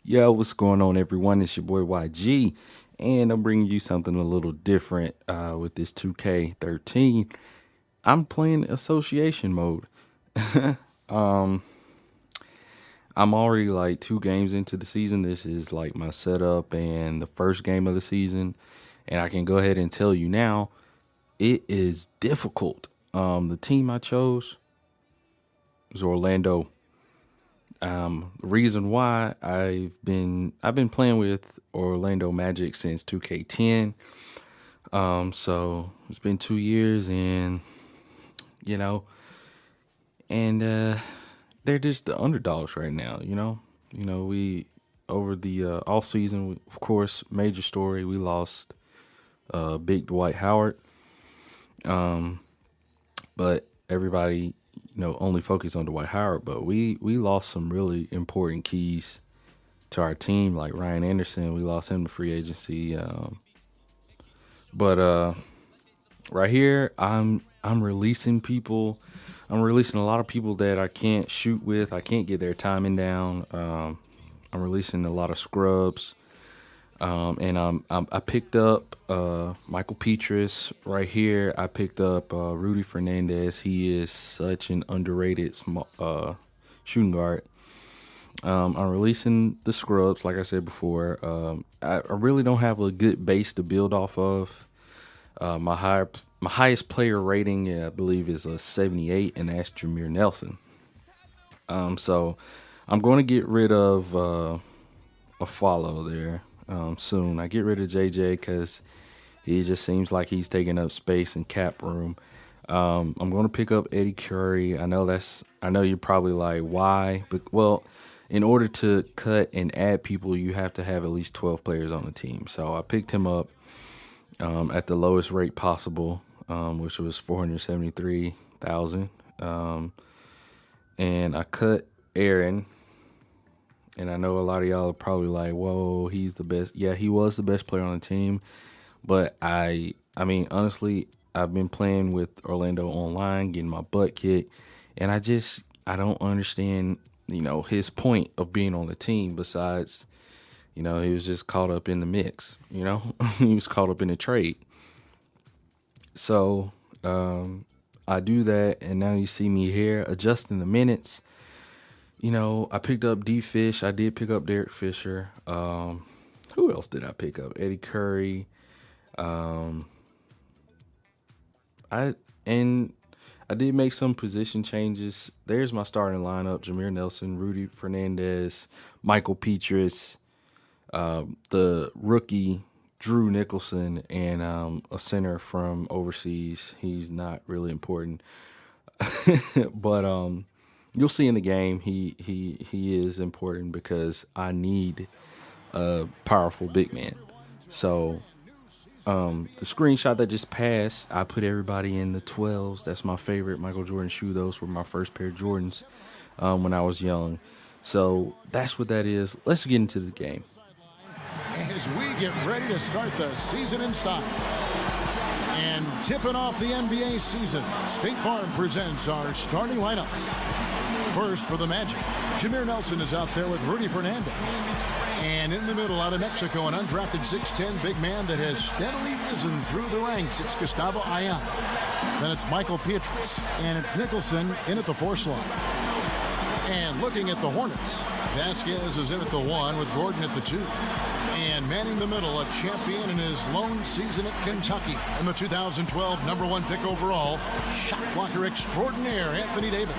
Yo, what's going on, everyone? It's your boy YG, and I'm bringing you something a little different with this 2K13. I'm playing association mode. I'm already like 2 games into the season. This is like my setup and the first game of the season, and I can go ahead and tell you now, it is difficult. The team I chose was Orlando. The reason why I've been playing with Orlando Magic since 2K10. So it's been 2 years, and you know, and they're just the underdogs right now. We over the off season, of course, major story. We lost Big Dwight Howard, but everybody only focus on Dwight Howard. But we lost some really important keys to our team, like Ryan Anderson. We lost him to free agency. But right here, I'm releasing people. I'm releasing a lot of people that I can't shoot with. I can't get their timing down. I'm releasing a lot of scrubs. I picked up Michael Petrus right here. I picked up Rudy Fernandez. He is such an underrated shooting guard. I'm releasing the scrubs, like I said before. I really don't have a good base to build off of. My highest player rating, I believe, is a 78, and that's Jameer Nelson. So I'm going to get rid of a follow there soon. I get rid of JJ because he just seems like he's taking up space and cap room. I'm going to pick up Eddie Curry. I know you're probably like, why? But well, in order to cut and add people, you have to have at least 12 players on the team. So I picked him up at the lowest rate possible, which was 473,000. And I cut Aaron. And I know a lot of y'all are probably like, whoa, he's the best. Yeah, he was the best player on the team. But I mean, honestly, I've been playing with Orlando online, getting my butt kicked. And I don't understand, his point of being on the team besides, he was just caught up in the mix, he was caught up in the trade. So I do that, and now you see me here adjusting the minutes. I picked up D Fish. I did pick up Derek Fisher. Who else did I pick up? Eddie Curry. I did make some position changes. There's my starting lineup: Jameer Nelson, Rudy Fernandez, Michael Petrus, the rookie Drew Nicholson, and a center from overseas. He's not really important, but you'll see in the game he is important because I need a powerful big man. So the screenshot that just passed, I put everybody in the 12s. That's my favorite Michael Jordan shoe. Those were my first pair of Jordans when I was young. So that's what that is. Let's get into the game. As we get ready to start the season in style. And tipping off the NBA season, State Farm presents our starting lineups. First for the Magic, Jameer Nelson is out there with Rudy Fernandez. And in the middle, out of Mexico, an undrafted 6'10" big man that has steadily risen through the ranks. It's Gustavo Ayala. Then it's Michael Petrus, and it's Nicholson in at the 4 slot. And looking at the Hornets, Vasquez is in at the 1 with Gordon at the 2. And manning the middle, a champion in his lone season at Kentucky. And the 2012 #1 pick overall, shot blocker extraordinaire, Anthony Davis.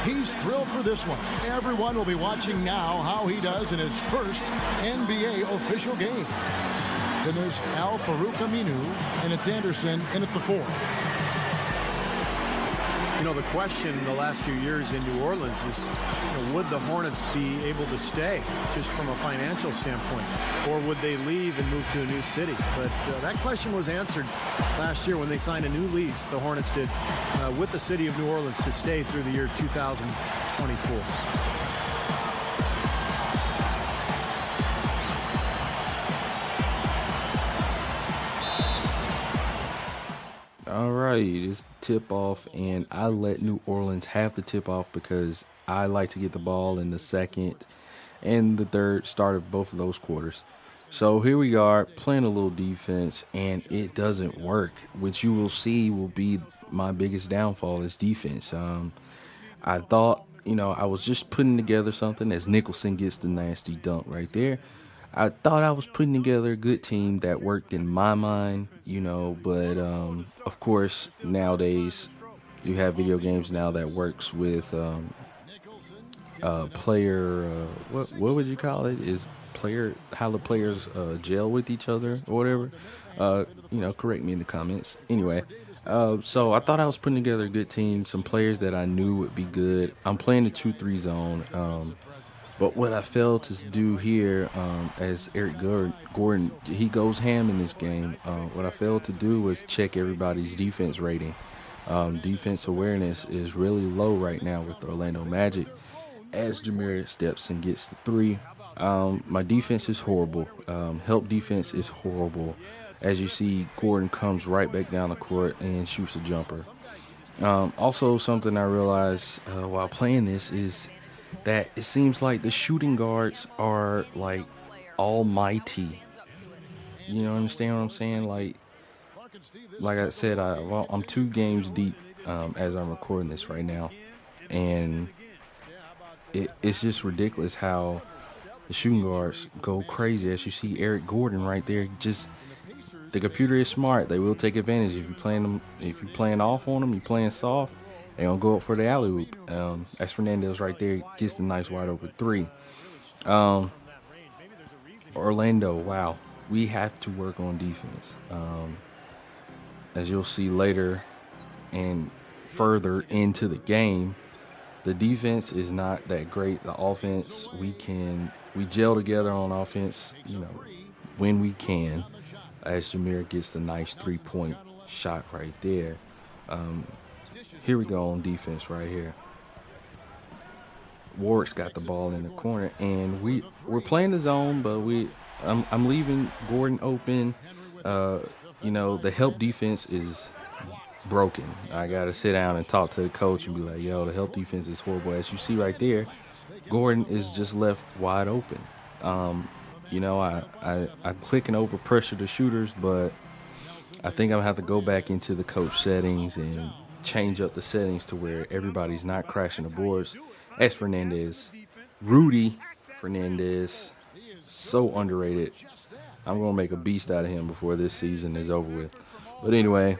He's thrilled for this one. Everyone will be watching now how he does in his first NBA official game. Then there's Al Farouk Aminu, and it's Anderson in at the 4. The question the last few years in New Orleans is, would the Hornets be able to stay just from a financial standpoint, or would they leave and move to a new city? But that question was answered last year when they signed a new lease, the Hornets did, with the city of New Orleans to stay through the year 2024. All right, it's tip off, and I let New Orleans have the tip off because I like to get the ball in the second and the third start of both of those quarters. So here we are playing a little defense, and it doesn't work, which you will see will be my biggest downfall is defense. I thought, I was just putting together something as Nicholson gets the nasty dunk right there. I thought I was putting together a good team that worked in my mind, but of course, nowadays you have video games now that works with player, what would you call it? Is player, how the players gel with each other or whatever. Correct me in the comments. Anyway, so I thought I was putting together a good team, some players that I knew would be good. I'm playing the 2-3 zone. But what I failed to do here, as Eric Gordon, he goes ham in this game. What I failed to do was check everybody's defense rating. Defense awareness is really low right now with Orlando Magic. As Jameer steps and gets the 3, my defense is horrible. Help defense is horrible. As you see, Gordon comes right back down the court and shoots a jumper. Also, something I realized while playing this is that it seems like the shooting guards are like almighty. You understand what I'm saying? Like I said, I'm 2 games deep as I'm recording this right now, and it's just ridiculous how the shooting guards go crazy. As you see Eric Gordon right there, just the computer is smart. They will take advantage if you're playing off on them, you're playing soft. They're going to go up for the alley-oop. As Fernandez right there gets the nice wide-open 3. Orlando, wow. We have to work on defense. As you'll see later and further into the game, the defense is not that great. The offense, we gel together on offense, when we can. As Jameer gets the nice 3-point shot right there. Here we go on defense right here. Warwick's got the ball in the corner, and we're playing the zone, but I'm leaving Gordon open. The help defense is broken. I gotta sit down and talk to the coach and be like, yo, the help defense is horrible. As you see right there, Gordon is just left wide open. I'm clicking over pressure the shooters, but I think I'm gonna have to go back into the coach settings and change up the settings to where everybody's not crashing the boards. As Rudy Fernandez, so underrated. I'm going to make a beast out of him before this season is over with. But anyway,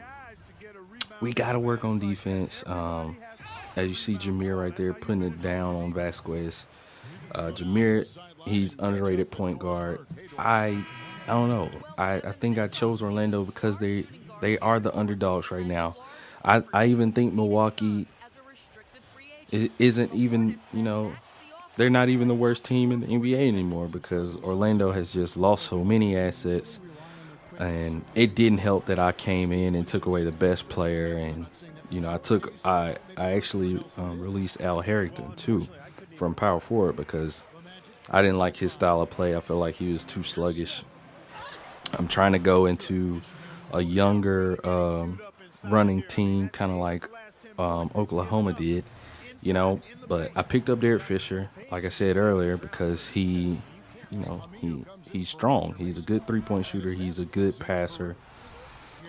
we got to work on defense. As you see Jameer right there putting it down on Vasquez. Jameer, he's underrated point guard. I don't know. I think I chose Orlando because they are the underdogs right now. I even think Milwaukee isn't even, they're not even the worst team in the NBA anymore because Orlando has just lost so many assets. And it didn't help that I came in and took away the best player. And, I actually released Al Harrington, too, from power forward because I didn't like his style of play. I felt like he was too sluggish. I'm trying to go into a younger running team, kind of like Oklahoma did, but I picked up Derek Fisher, like I said earlier, because he's strong. He's a good 3-point shooter. He's a good passer.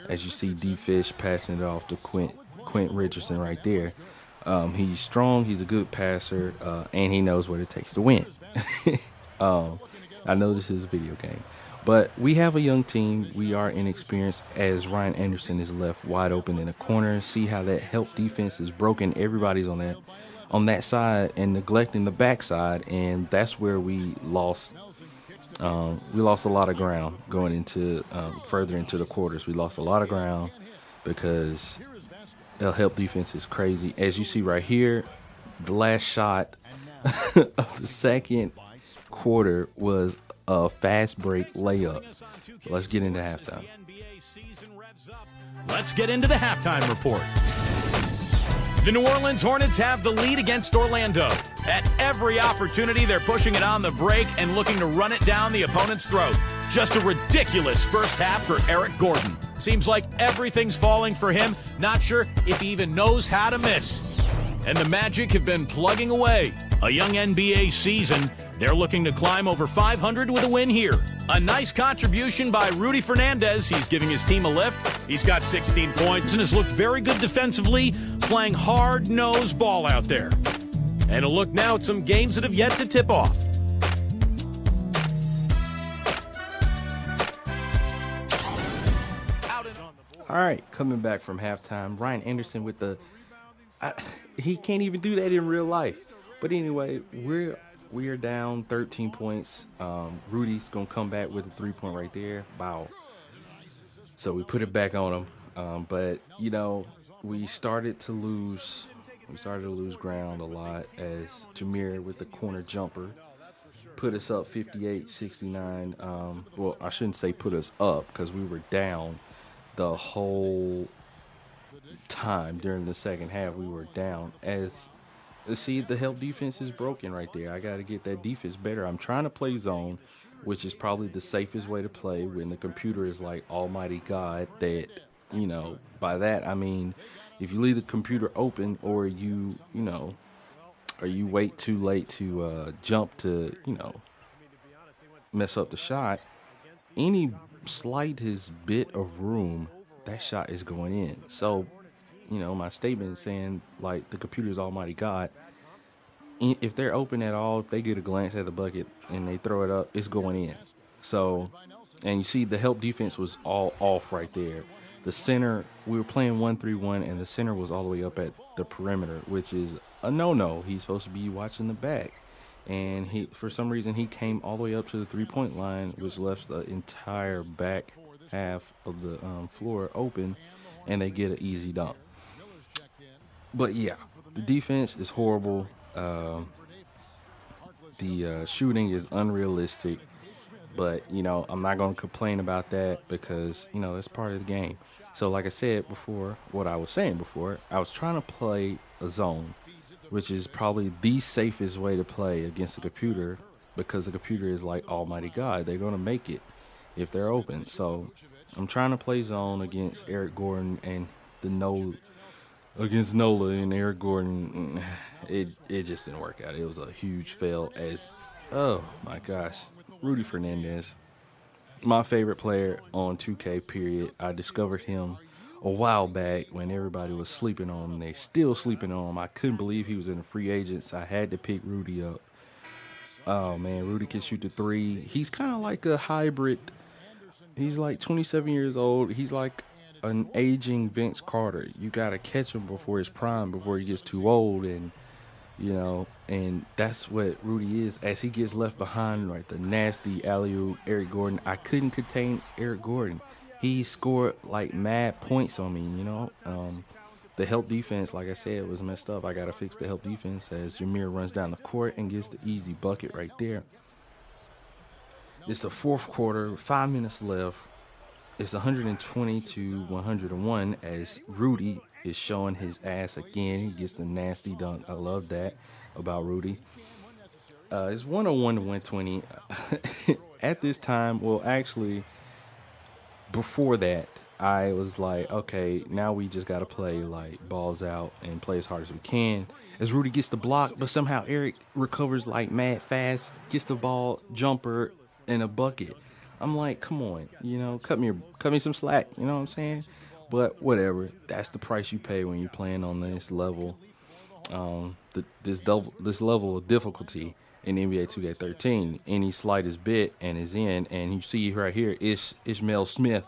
As you see D-Fish passing it off to Quint Richardson right there. He's strong. He's a good passer, and he knows what it takes to win. I know this is a video game. But we have a young team. We are inexperienced as Ryan Anderson is left wide open in the corner. See how that help defense is broken. Everybody's on that side and neglecting the backside, and that's where we lost. We lost a lot of ground going into further into the quarters. We lost a lot of ground because the help defense is crazy. As you see right here, the last shot of the second quarter was a fast break layup. So let's get into halftime. Let's get into the halftime report. The New Orleans Hornets have the lead against Orlando. At every opportunity, they're pushing it on the break and looking to run it down the opponent's throat. Just a ridiculous first half for Eric Gordon. Seems like everything's falling for him. Not sure if he even knows how to miss. And the Magic have been plugging away. A young NBA season They're looking to climb over 500 with a win here. A nice contribution by Rudy Fernandez. He's giving his team a lift. He's got 16 points and has looked very good defensively, playing hard-nosed ball out there. And a look now at some games that have yet to tip off. All right, coming back from halftime, Ryan Anderson with he can't even do that in real life. But anyway, we are down 13 points. Rudy's gonna come back with a 3-point right there. Wow. So we put it back on him. But you know, we started to lose ground a lot as Jameer with the corner jumper put us up 58-69. Well, I shouldn't say put us up because we were down the whole time during the second half. We were down. See, the help defense is broken right there. I got to get that defense better. I'm trying to play zone, which is probably the safest way to play when the computer is like almighty God. That, you know, by that I mean if you leave the computer open or you wait too late to jump to, mess up the shot, any slightest bit of room, that shot is going in. So, my statement is saying, like, the computer's almighty God. If they're open at all, if they get a glance at the bucket and they throw it up, it's going in. So, and you see the help defense was all off right there. The center, we were playing 1-3-1, and the center was all the way up at the perimeter, which is a no-no. He's supposed to be watching the back. And for some reason, he came all the way up to the three-point line, which left the entire back half of the floor open, and they get an easy dunk. But yeah, the defense is horrible. The shooting is unrealistic. But, I'm not going to complain about that because, that's part of the game. So like I said before, what I was saying before, I was trying to play a zone, which is probably the safest way to play against a computer because the computer is like almighty God. They're going to make it if they're open. So I'm trying to play zone against Eric Gordon and against Nola and Eric Gordon. It just didn't work out. It was a huge fail oh my gosh, Rudy Fernandez, my favorite player on 2K, period. I discovered him a while back when everybody was sleeping on him. They still sleeping on him. I couldn't believe he was in the free agents. I had to pick Rudy up. Oh man, Rudy can shoot the three. He's kind of like a hybrid. He's like 27 years old. He's like an aging Vince Carter. You got to catch him before his prime, before he gets too old. And, and that's what Rudy is. As he gets left behind, right, the nasty alley-oop, Eric Gordon. I couldn't contain Eric Gordon. He scored like mad points on me, The help defense, like I said, was messed up. I got to fix the help defense as Jameer runs down the court and gets the easy bucket right there. It's the fourth quarter, 5 minutes left. It's 120-101 as Rudy is showing his ass again. He gets the nasty dunk. I love that about Rudy. It's 101-120. At this time, well, actually, before that, I was like, okay, now we just got to play like balls out and play as hard as we can. As Rudy gets the block, but somehow Eric recovers like mad fast, gets the ball, jumper, and a bucket. I'm like, come on, cut me some slack, you know what I'm saying? But whatever, that's the price you pay when you're playing on this level, this level of difficulty in NBA 2K13. Any slightest bit and is in, and you see right here, Ishmael Smith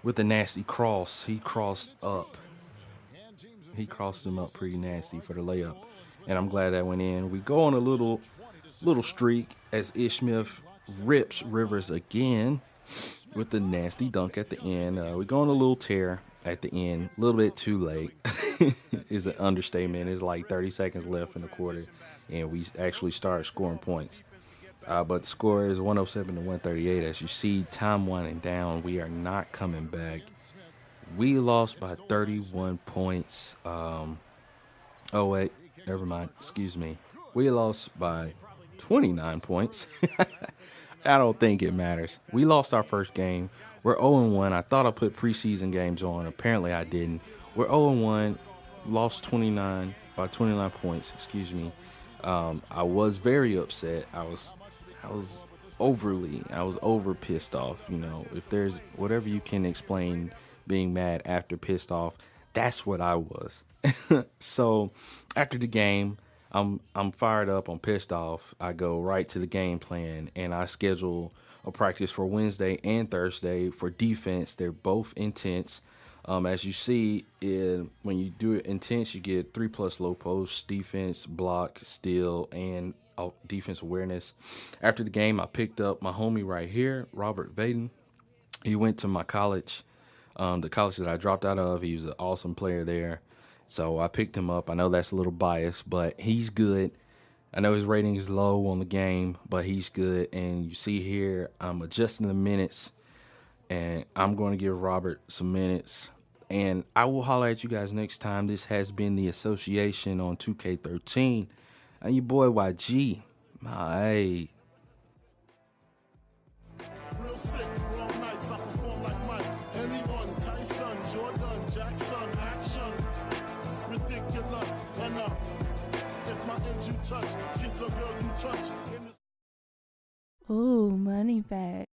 with a nasty cross. He crossed up. He crossed him up pretty nasty for the layup, and I'm glad that went in. We go on a little streak as Ishmael rips Rivers again with the nasty dunk at the end. We go on a little tear at the end, a little bit too late is an understatement. It's like 30 seconds left in the quarter, and we actually start scoring points. But the score is 107-138. As you see, time winding down. We are not coming back. We lost by 31 points. Oh, wait, never mind. Excuse me. We lost by 29 points. I don't think it matters. We lost our first game. We're 0-1. I thought I put preseason games on. Apparently I didn't. We're 0-1. Lost by 29 points. Excuse me. I was very upset. I was I was over pissed off. You know, if there's whatever you can explain being mad after pissed off, that's what I was. So after the game, I'm fired up, I'm pissed off. I go right to the game plan and I schedule a practice for Wednesday and Thursday for defense. They're both intense. As you see, when you do it intense, you get 3+ low post, defense, block, steal, and defense awareness. After the game, I picked up my homie right here, Robert Vaden. He went to my college, the college that I dropped out of. He was an awesome player there. So I picked him up. I know that's a little biased, but he's good. I know his rating is low on the game, but he's good. And you see here, I'm adjusting the minutes, and I'm going to give Robert some minutes. And I will holler at you guys next time. This has been The Association on 2K13. And your boy YG. Hey. Real sick, long nights, I perform like Mike. Anyone, Tyson, Jordan, Jackson, action. Ridiculous, if my ends you touch, kids or girl you touch. Ooh, money bag.